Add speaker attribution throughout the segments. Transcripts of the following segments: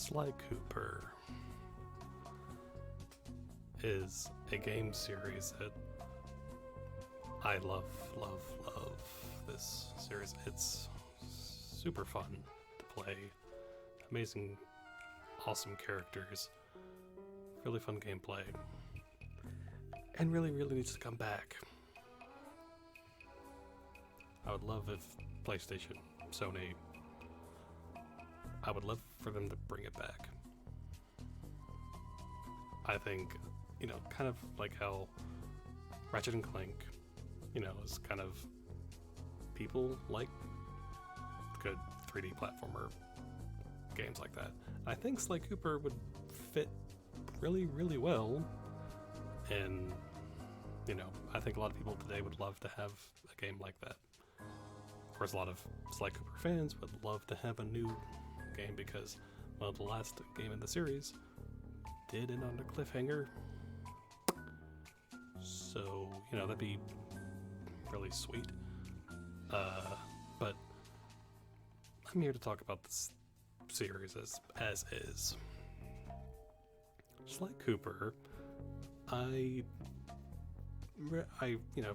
Speaker 1: Sly Cooper is a game series that I love, love, love this series. It's super fun to play, amazing, awesome characters, really fun gameplay, and really, really needs to come back. I would love if PlayStation, Sony, I would love for them to bring it back. I think, kind of like how Ratchet and Clank, is kind of people like good 3D platformer games like that. I think Sly Cooper would fit really, really well. And, I think a lot of people today would love to have a game like that. Of course, a lot of Sly Cooper fans would love to have a new game because, well, the last game in the series did end on a cliffhanger. So, that'd be really sweet. But I'm here to talk about this series as is. Sly Cooper, I've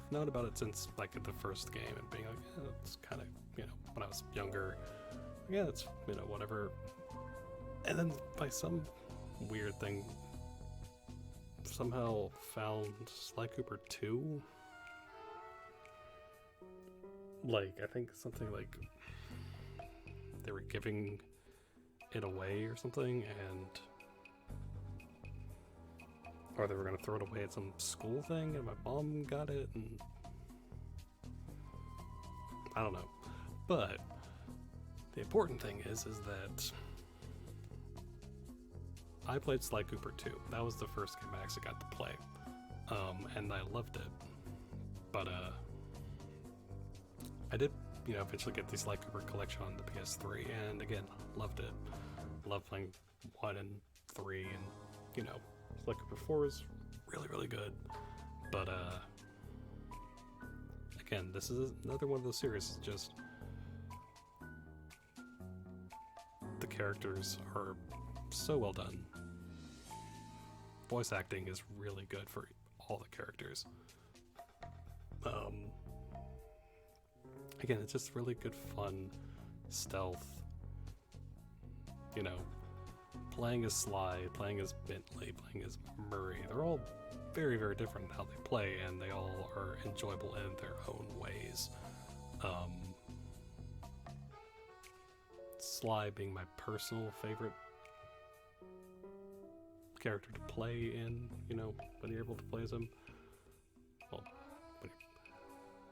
Speaker 1: known about it since like the first game and being like, it's kind of, when I was younger, it's, whatever. And then by some weird thing, somehow found Sly Cooper 2. Like, I think something like they were giving it away or something, or they were going to throw it away at some school thing, and my mom got it, and I don't know. But the important thing is that I played Sly Cooper 2. That was the first game I actually got to play, and I loved it. But I did, eventually get the Sly Cooper collection on the PS3, and again, loved it. Loved playing 1 and 3, and Sly Cooper 4 is really, really good. But again, this is another one of those series. Just the characters are so well done. Voice acting is really good for all the characters. Again, it's just really good fun, stealth. Playing as Sly, playing as Bentley, playing as Murray. They're all very, very different in how they play, and they all are enjoyable in their own ways. Sly being my personal favorite character to play in, when you're able to play as him. Well,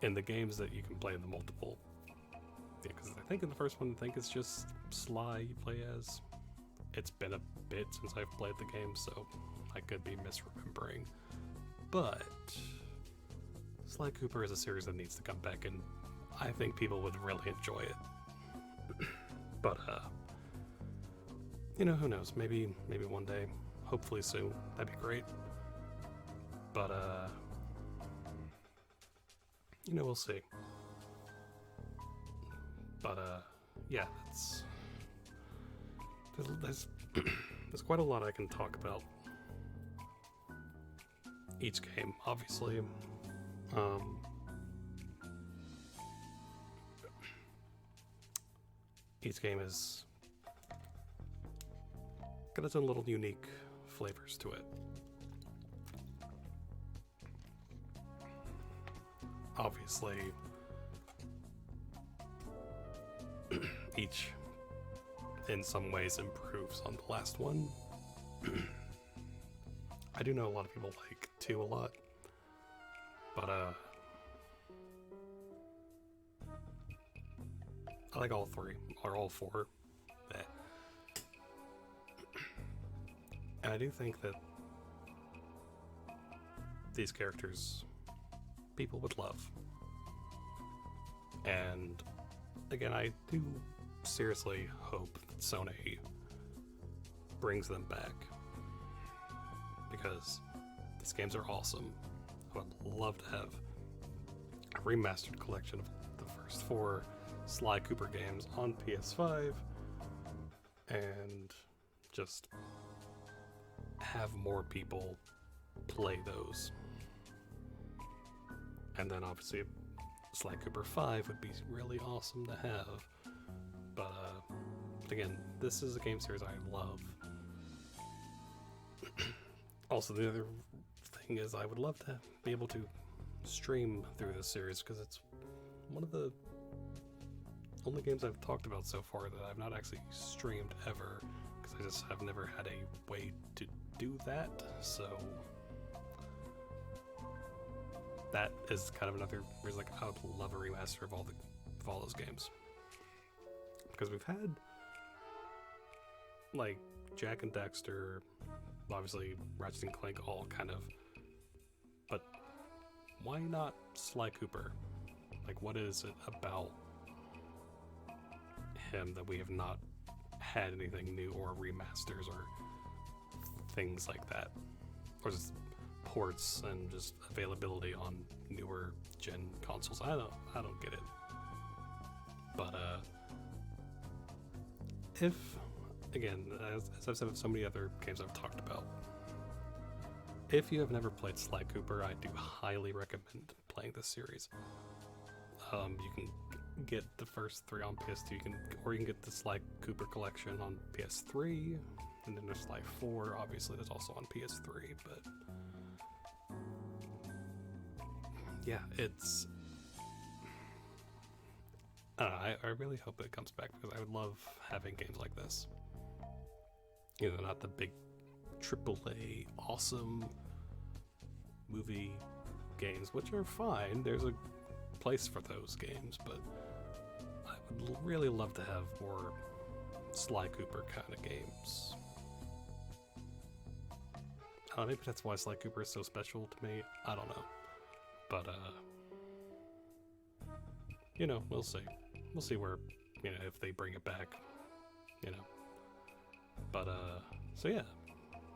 Speaker 1: in the games that you can play in the multiple. Yeah, because I think in the first one, it's just Sly you play as. It's been a bit since I've played the game, so I could be misremembering. But Sly Cooper is a series that needs to come back, and I think people would really enjoy it. But who knows? Maybe one day. Hopefully soon. That'd be great. But we'll see. But yeah, there's quite a lot I can talk about each game, obviously. Each game is got its own little unique flavors to it. Obviously, each in some ways improves on the last one. I do know a lot of people like 2 a lot, but I like all 3 or all 4. And I do think that these characters people would love. And again, I do seriously hope that Sony brings them back, because these games are awesome. I would love to have a remastered collection of the first 4 Sly Cooper games on PS5, and just have more people play those. And then obviously Sly Cooper 5 would be really awesome to have. But again, this is a game series I love. Also, the other thing is I would love to be able to stream through this series, because it's one of the only games I've talked about so far that I've not actually streamed ever, because I just have never had a way to do that. So that is kind of another reason, like, I would love a remaster of all those games, because we've had like Jak and Daxter, obviously Ratchet and Clank, all kind of, but why not Sly Cooper? Like, what is it about him that we have not had anything new, or remasters, or things like that, or just ports and just availability on newer gen consoles? I don't get it. But if, again, as I've said with so many other games I've talked about, if you have never played Sly Cooper, I do highly recommend playing this series. You can get the first 3 on PS2, or you can get the Sly Cooper collection on PS3, and then there's Sly 4, obviously that's also on PS3, but yeah, it's, I really hope it comes back, because I would love having games like this. You know, not the big AAA awesome movie games, which are fine. There's a place for those games, but I would really love to have more Sly Cooper kind of games. Maybe that's why Sly Cooper is so special to me. I don't know. But, you know, we'll see. We'll see where, you know, if they bring it back, you know. But, so yeah,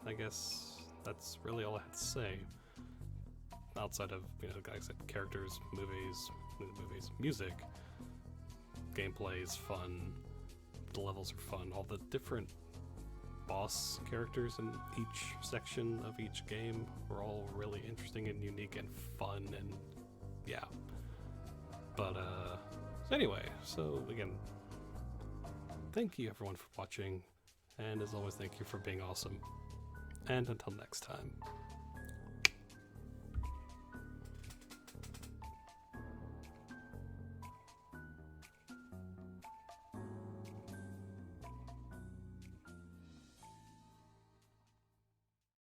Speaker 1: I guess that's really all I had to say. Outside of, you know, like I said, characters, movies, music, gameplay is fun, the levels are fun, all the different boss characters in each section of each game were all really interesting and unique and fun, and yeah. But anyway, so again, thank you everyone for watching, and as always, thank you for being awesome, and until next time.